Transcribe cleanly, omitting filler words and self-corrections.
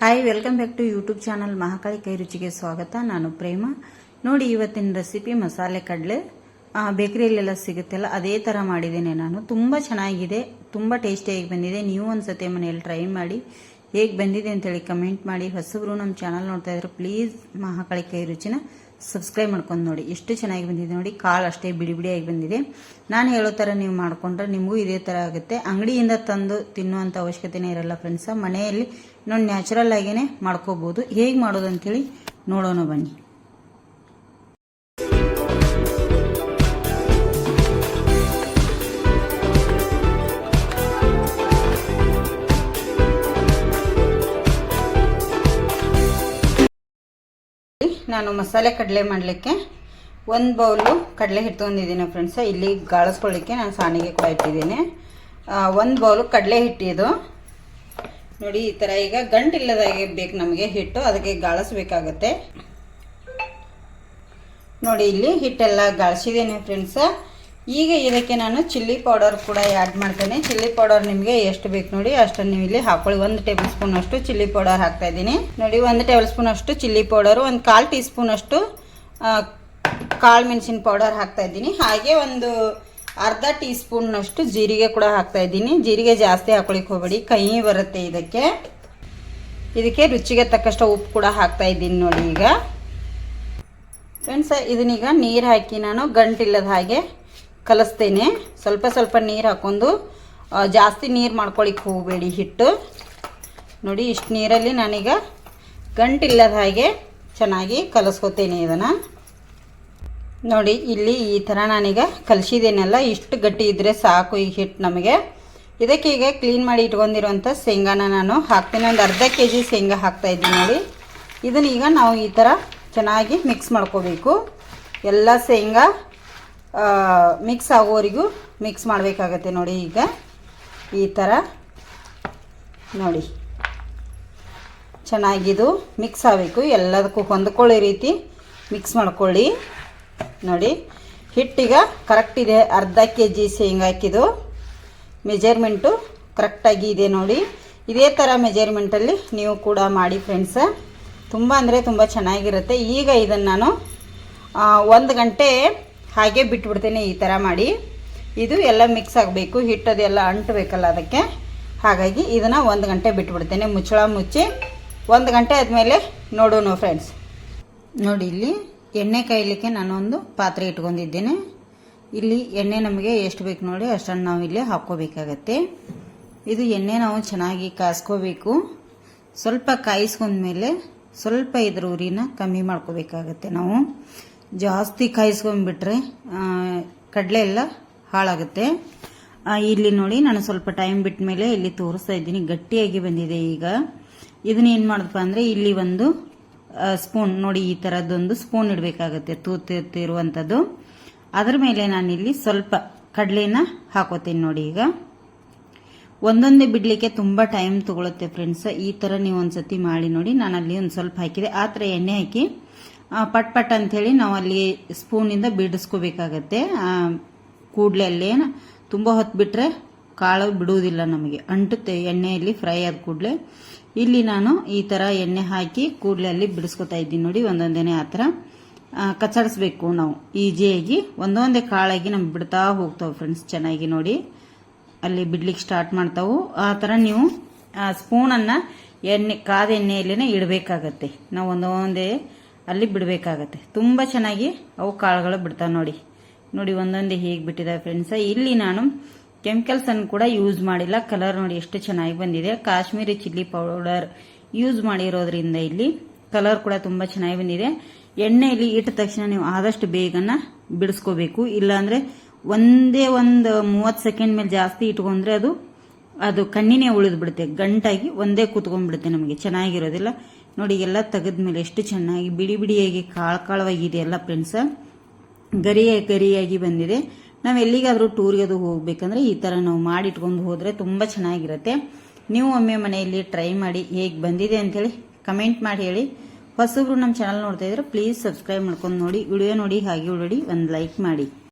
Hi, welcome back to YouTube channel Mahakali ಕೈ ರುಚಿಗೆ ಸ್ವಾಗತ. ನಾನು ಪ್ರೇಮ. ನೋಡಿ, ಇವತ್ತಿನ ರೆಸಿಪಿ ಮಸಾಲೆ ಕಡಲೆ. ಬೇಕರಿಯಲ್ಲೆಲ್ಲ ಸಿಗುತ್ತಲ್ಲ ಅದೇ ಥರ ಮಾಡಿದ್ದೇನೆ ನಾನು. ತುಂಬ ಚೆನ್ನಾಗಿದೆ, ತುಂಬ ಟೇಸ್ಟಿಯಾಗಿ ಬಂದಿದೆ. ನೀವು ಒಂದ್ಸತಿ ಮನೆಯಲ್ಲಿ ಟ್ರೈ ಮಾಡಿ ಹೇಗೆ ಬಂದಿದೆ ಅಂತೇಳಿ ಕಮೆಂಟ್ ಮಾಡಿ. ಹೊಸಬ್ರು ನಮ್ಮ ಚಾನಲ್ ನೋಡ್ತಾ ಇದ್ರೆ ಪ್ಲೀಸ್ ಮಹಾಕಾಳಿ ಕೈ ರುಚಿನ ಸಬ್ಸ್ಕ್ರೈಬ್ ಮಾಡ್ಕೊಂಡು ನೋಡಿ. ಎಷ್ಟು ಚೆನ್ನಾಗಿ ಬಂದಿದೆ ನೋಡಿ. ಕಾಳು ಅಷ್ಟೇ ಬಿಡಿ ಬಿಡಿಯಾಗಿ ಬಂದಿದೆ. ನಾನು ಹೇಳೋ ಥರ ನೀವು ಮಾಡ್ಕೊಂಡ್ರೆ ನಿಮಗೂ ಇದೇ ಥರ ಆಗುತ್ತೆ. ಅಂಗಡಿಯಿಂದ ತಂದು ತಿನ್ನುವಂಥ ಅವಶ್ಯಕತೆನೇ ಇರಲ್ಲ ಫ್ರೆಂಡ್ಸ. ಮನೆಯಲ್ಲಿ ನೋಡಿ ನ್ಯಾಚುರಲ್ ಆಗೇನೆ ಮಾಡ್ಕೋಬಹುದು. ಹೇಗೆ ಮಾಡೋದು ಅಂತೇಳಿ ನೋಡೋಣ ಬನ್ನಿ. ನಾನು ಮಸಾಲೆ ಕಡಲೆ ಮಾಡಲಿಕ್ಕೆ ಒಂದು ಬೌಲು ಕಡಲೆ ಹಿಟ್ಟು ತೊಗೊಂಡಿದ್ದೀನಿ ಫ್ರೆಂಡ್ಸ. ಇಲ್ಲಿ ಗಾಳಿಸ್ಕೊಳ್ಳಿಕ್ಕೆ ನಾನು ಸಾಣಿಗೆ ಕೂಡ ಇಟ್ಟಿದ್ದೀನಿ. ಒಂದು ಬೌಲು ಕಡಲೆ ಹಿಟ್ಟಿದು ನೋಡಿ. ಈ ಥರ ಈಗ ಗಂಟಿಲ್ಲದಾಗೆ ಬೇಕು ನಮಗೆ ಹಿಟ್ಟು, ಅದಕ್ಕೆ ಗಾಳಿಸ್ಬೇಕಾಗತ್ತೆ. ನೋಡಿ, ಇಲ್ಲಿ ಹಿಟ್ಟೆಲ್ಲ ಗಾಳಿಸಿದ್ದೇನೆ ಫ್ರೆಂಡ್ಸ. ಈಗ ಇದಕ್ಕೆ ನಾನು ಚಿಲ್ಲಿ ಪೌಡರ್ ಕೂಡ ಆ್ಯಡ್ ಮಾಡ್ತೇನೆ. ಚಿಲ್ಲಿ ಪೌಡರ್ ನಿಮಗೆ ಎಷ್ಟು ಬೇಕು ನೋಡಿ ಅಷ್ಟನ್ನು ನೀವು ಇಲ್ಲಿ ಹಾಕೊಳ್ಳಿ. 1 ಟೇಬಲ್ ಸ್ಪೂನ್ ಅಷ್ಟು ಚಿಲ್ಲಿ ಪೌಡರ್ ಹಾಕ್ತಾ ಇದ್ದೀನಿ ನೋಡಿ. 1 ಟೇಬಲ್ ಸ್ಪೂನ್ ಅಷ್ಟು ಚಿಲ್ಲಿ ಪೌಡರು, ಒಂದು 1/4 ಟೀ ಸ್ಪೂನ್ ಅಷ್ಟು ಕಾಳು ಮೆಣಸಿನ ಪೌಡರ್ ಹಾಕ್ತಾ ಇದ್ದೀನಿ. ಹಾಗೆ ಒಂದು ಅರ್ಧ ಟೀ ಸ್ಪೂನ್ ಅಷ್ಟು ಜೀರಿಗೆ ಕೂಡ ಹಾಕ್ತಾ ಇದ್ದೀನಿ. ಜೀರಿಗೆ ಜಾಸ್ತಿ ಹಾಕೊಳ್ಳಿಕ್ಕೆ ಹೋಗಬೇಡಿ, ಕಹಿ ಬರುತ್ತೆ. ಇದಕ್ಕೆ ರುಚಿಗೆ ತಕ್ಕಷ್ಟು ಉಪ್ಪು ಕೂಡ ಹಾಕ್ತಾ ಇದ್ದೀನಿ ನೋಡಿ. ಈಗ ಫ್ರೆಂಡ್ಸ್, ಇದನ್ನೀಗ ನೀರು ಹಾಕಿ ನಾನು ಗಂಟಿಲ್ಲದ ಹಾಗೆ ಕಲಿಸ್ತೇನೆ. ಸ್ವಲ್ಪ ಸ್ವಲ್ಪ ನೀರು ಹಾಕೊಂಡು, ಜಾಸ್ತಿ ನೀರು ಮಾಡ್ಕೊಳಿಕ್ಕೆ ಹೋಗಬೇಡಿ ಹಿಟ್ಟು ನೋಡಿ. ಇಷ್ಟು ನೀರಲ್ಲಿ ನಾನೀಗ ಗಂಟಿಲ್ಲದ ಹಾಗೆ ಚೆನ್ನಾಗಿ ಕಲಿಸ್ಕೊತೇನೆ ಇದನ್ನು ನೋಡಿ. ಇಲ್ಲಿ ಈ ಥರ ನಾನೀಗ ಕಲಿಸಿದ್ದೇನೆಲ್ಲ. ಇಷ್ಟು ಗಟ್ಟಿ ಇದ್ದರೆ ಸಾಕು ಈ ಹಿಟ್ಟು ನಮಗೆ. ಇದಕ್ಕೆ ಈಗ ಕ್ಲೀನ್ ಮಾಡಿ ಇಟ್ಕೊಂಡಿರುವಂಥ ಶೇಂಗಾನ ನಾನು ಹಾಕ್ತೇನೆ. ಒಂದು ಅರ್ಧ kg ಶೇಂಗಾ ಹಾಕ್ತಾ ಇದ್ದೀನಿ ನೋಡಿ. ಇದನ್ನೀಗ ನಾವು ಈ ಥರ ಚೆನ್ನಾಗಿ ಮಿಕ್ಸ್ ಮಾಡ್ಕೋಬೇಕು. ಎಲ್ಲ ಶೇಂಗಾ ಮಿಕ್ಸ್ ಆಗೋವರೆಗೂ ಮಿಕ್ಸ್ ಮಾಡಬೇಕಾಗತ್ತೆ ನೋಡಿ. ಈಗ ಈ ಥರ ನೋಡಿ ಚೆನ್ನಾಗಿದು ಮಿಕ್ಸ್ ಆಗಬೇಕು. ಎಲ್ಲದಕ್ಕೂ ಹೊಂದ್ಕೊಳ್ಳೋ ರೀತಿ ಮಿಕ್ಸ್ ಮಾಡ್ಕೊಳ್ಳಿ ನೋಡಿ. ಹಿಟ್ಟೀಗ ಕರೆಕ್ಟ್ ಇದೆ. ಅರ್ಧ kg ಶೇಂಗಾ ಹಾಕಿದ್ದು ಮೆಜರ್ಮೆಂಟು ಕರೆಕ್ಟಾಗಿ ಇದೆ ನೋಡಿ. ಇದೇ ಥರ ಮೆಜರ್ಮೆಂಟಲ್ಲಿ ನೀವು ಕೂಡ ಮಾಡಿ ಫ್ರೆಂಡ್ಸ. ತುಂಬ ಅಂದರೆ ತುಂಬ ಚೆನ್ನಾಗಿರುತ್ತೆ. ಈಗ ಇದನ್ನು ನಾನು 1 ಗಂಟೆ ಹಾಗೆ ಬಿಟ್ಬಿಡ್ತೇನೆ. ಈ ಥರ ಮಾಡಿ ಇದು ಎಲ್ಲ ಮಿಕ್ಸ್ ಆಗಬೇಕು, ಹಿಟ್ಟದೆಲ್ಲ ಅಂಟಬೇಕಲ್ಲ ಅದಕ್ಕೆ. ಹಾಗಾಗಿ ಇದನ್ನು 1 ಗಂಟೆ ಬಿಟ್ಬಿಡ್ತೇನೆ. ಮುಚ್ಚಳ ಮುಚ್ಚಿ 1 ಗಂಟೆ ಆದಮೇಲೆ ನೋಡೋಣ ಫ್ರೆಂಡ್ಸ್. ನೋಡಿ, ಇಲ್ಲಿ ಎಣ್ಣೆ ಕಾಯಲಿಕ್ಕೆ ನಾನೊಂದು ಪಾತ್ರೆ ಇಟ್ಕೊಂಡಿದ್ದೇನೆ. ಇಲ್ಲಿ ಎಣ್ಣೆ ನಮಗೆ ಎಷ್ಟು ಬೇಕು ನೋಡಿ ಅಷ್ಟನ್ನು ನಾವು ಇಲ್ಲಿ ಹಾಕ್ಕೋಬೇಕಾಗತ್ತೆ. ಇದು ಎಣ್ಣೆ ನಾವು ಚೆನ್ನಾಗಿ ಕಾಯಿಸ್ಕೋಬೇಕು. ಸ್ವಲ್ಪ ಕಾಯಿಸ್ಕೊಂಡ್ಮೇಲೆ ಸ್ವಲ್ಪ ಇದ್ರ ಉರಿನ ಕಮ್ಮಿ ಮಾಡ್ಕೋಬೇಕಾಗತ್ತೆ. ನಾವು ಜಾಸ್ತಿ ಕಾಯಿಸ್ಕೊಂಡ್ಬಿಟ್ರೆ ಕಡಲೆ ಎಲ್ಲ ಹಾಳಾಗುತ್ತೆ. ಇಲ್ಲಿ ನೋಡಿ, ನಾನು ಸ್ವಲ್ಪ ಟೈಮ್ ಬಿಟ್ಟ ಮೇಲೆ ಇಲ್ಲಿ ತೋರಿಸ್ತಾ ಇದ್ದೀನಿ. ಗಟ್ಟಿಯಾಗಿ ಬಂದಿದೆ. ಈಗ ಇದನ್ನ ಏನು ಮಾಡೋದಪ್ಪ ಅಂದರೆ ಇಲ್ಲಿ ಒಂದು ಸ್ಪೂನ್ ನೋಡಿ, ಈ ಥರದ್ದೊಂದು ಸ್ಪೂನ್ ಇಡಬೇಕಾಗತ್ತೆ, ತೂತಿರುವಂಥದ್ದು. ಅದರ ಮೇಲೆ ನಾನಿಲ್ಲಿ ಸ್ವಲ್ಪ ಕಡಲೆನ ಹಾಕೋತೀನಿ ನೋಡಿ. ಈಗ ಒಂದೊಂದೇ ಬಿಡಲಿಕ್ಕೆ ತುಂಬ ಟೈಮ್ ತಗೊಳುತ್ತೆ ಫ್ರೆಂಡ್ಸ್. ಈ ಥರ ನೀವು ಒಂದ್ಸತಿ ಮಾಡಿ ನೋಡಿ. ನಾನು ಅಲ್ಲಿ ಒಂದು ಸ್ವಲ್ಪ ಹಾಕಿದೆ. ಆ ಥರ ಎಣ್ಣೆ ಹಾಕಿ ಪಟ್ ಪಟ್ ಅಂಥೇಳಿ ನಾವು ಅಲ್ಲಿ ಸ್ಪೂನಿಂದ ಬಿಡಿಸ್ಕೋಬೇಕಾಗತ್ತೆ. ಕೂಡಲೇ ಅಲ್ಲೇ ತುಂಬ ಹೊತ್ತು ಬಿಟ್ಟರೆ ಕಾಳು ಬಿಡುವುದಿಲ್ಲ ನಮಗೆ, ಅಂಟುತ್ತೆ ಎಣ್ಣೆಯಲ್ಲಿ ಫ್ರೈ ಆದ ಕೂಡಲೇ. ಇಲ್ಲಿ ನಾನು ಈ ಥರ ಎಣ್ಣೆ ಹಾಕಿ ಕೂಡಲೇ ಅಲ್ಲಿ ಬಿಡಿಸ್ಕೊತಾ ಇದ್ದೀನಿ ನೋಡಿ. ಒಂದೊಂದೇ ಆ ಥರ ಕಚ್ಚಾಡಿಸ್ಬೇಕು ನಾವು ಈಜಿಯಾಗಿ. ಒಂದೊಂದೇ ಕಾಳಾಗಿ ನಮ್ಗೆ ಬಿಡ್ತಾ ಹೋಗ್ತಾವೆ ಫ್ರೆಂಡ್ಸ್ ಚೆನ್ನಾಗಿ ನೋಡಿ. ಅಲ್ಲಿ ಬಿಡ್ಲಿಕ್ಕೆ ಸ್ಟಾರ್ಟ್ ಮಾಡ್ತಾವು. ಆ ಥರ ನೀವು ಸ್ಪೂನನ್ನು ಕಾದ ಎಣ್ಣೆಯಲ್ಲೇ ಇಡಬೇಕಾಗತ್ತೆ. ನಾವು ಒಂದೊಂದೇ ಅಲ್ಲಿ ಬಿಡಬೇಕಾಗತ್ತೆ. ತುಂಬ ಚೆನ್ನಾಗಿ ಅವು ಕಾಳುಗಳು ಬಿಡ್ತಾವೆ ನೋಡಿ. ನೋಡಿ ಒಂದೊಂದೇ ಹೇಗೆ ಬಿಟ್ಟಿದ್ದಾವೆ ಫ್ರೆಂಡ್ಸ. ಇಲ್ಲಿ ನಾನು ಕೆಮಿಕಲ್ಸ್ ಅನ್ನು ಕೂಡ ಯೂಸ್ ಮಾಡಿಲ್ಲ. ಕಲರ್ ನೋಡಿ ಎಷ್ಟು ಚೆನ್ನಾಗಿ ಬಂದಿದೆ. ಕಾಶ್ಮೀರಿ ಚಿಲ್ಲಿ ಪೌಡರ್ ಯೂಸ್ ಮಾಡಿರೋದ್ರಿಂದ ಇಲ್ಲಿ ಕಲರ್ ಕೂಡ ತುಂಬ ಚೆನ್ನಾಗಿ ಬಂದಿದೆ. ಎಣ್ಣೆಯಲ್ಲಿ ಇಟ್ಟ ತಕ್ಷಣ ನೀವು ಆದಷ್ಟು ಬೇಗನ ಬಿಡಿಸ್ಕೋಬೇಕು. ಇಲ್ಲಾಂದ್ರೆ ಒಂದೇ ಒಂದು 30 ಸೆಕೆಂಡ್ ಮೇಲೆ ಜಾಸ್ತಿ ಇಟ್ಕೊಂಡ್ರೆ ಅದು ಕಣ್ಣಿನೇ ಉಳಿದು ಬಿಡುತ್ತೆ. ಗಂಟಾಗಿ ಒಂದೇ ಕೂತ್ಕೊಂಡ್ಬಿಡುತ್ತೆ, ನಮಗೆ ಚೆನ್ನಾಗಿರೋದಿಲ್ಲ ನೋಡಿ. ಎಲ್ಲ ತೆಗೆದ್ಮೇಲೆ ಎಷ್ಟು ಚೆನ್ನಾಗಿ ಬಿಡಿ ಬಿಡಿಯಾಗಿ ಕಾಳವಾಗಿದೆ ಎಲ್ಲ ಫ್ರೆಂಡ್ಸ. ಗರಿಯಾಗಿ ಬಂದಿದೆ. ನಾವು ಎಲ್ಲಿಗಾದರೂ ಟೂರ್ಗೆ ಅದು ಹೋಗ್ಬೇಕಂದ್ರೆ ಈ ಥರ ನಾವು ಮಾಡಿಟ್ಕೊಂಡು ಹೋದರೆ ತುಂಬ ಚೆನ್ನಾಗಿರುತ್ತೆ. ನೀವು ಒಮ್ಮೆ ಮನೆಯಲ್ಲಿ ಟ್ರೈ ಮಾಡಿ ಹೇಗೆ ಬಂದಿದೆ ಅಂಥೇಳಿ ಕಮೆಂಟ್ ಮಾಡಿ ಹೇಳಿ. ಹೊಸಬ್ರು ನಮ್ಮ ಚಾನಲ್ ನೋಡ್ತಾ ಇದ್ರೆ ಪ್ಲೀಸ್ ಸಬ್ಸ್ಕ್ರೈಬ್ ಮಾಡ್ಕೊಂಡು ನೋಡಿ. ವಿಡಿಯೋ ನೋಡಿ ಹಾಗೆ ನೋಡಿ ಒಂದು ಲೈಕ್ ಮಾಡಿ.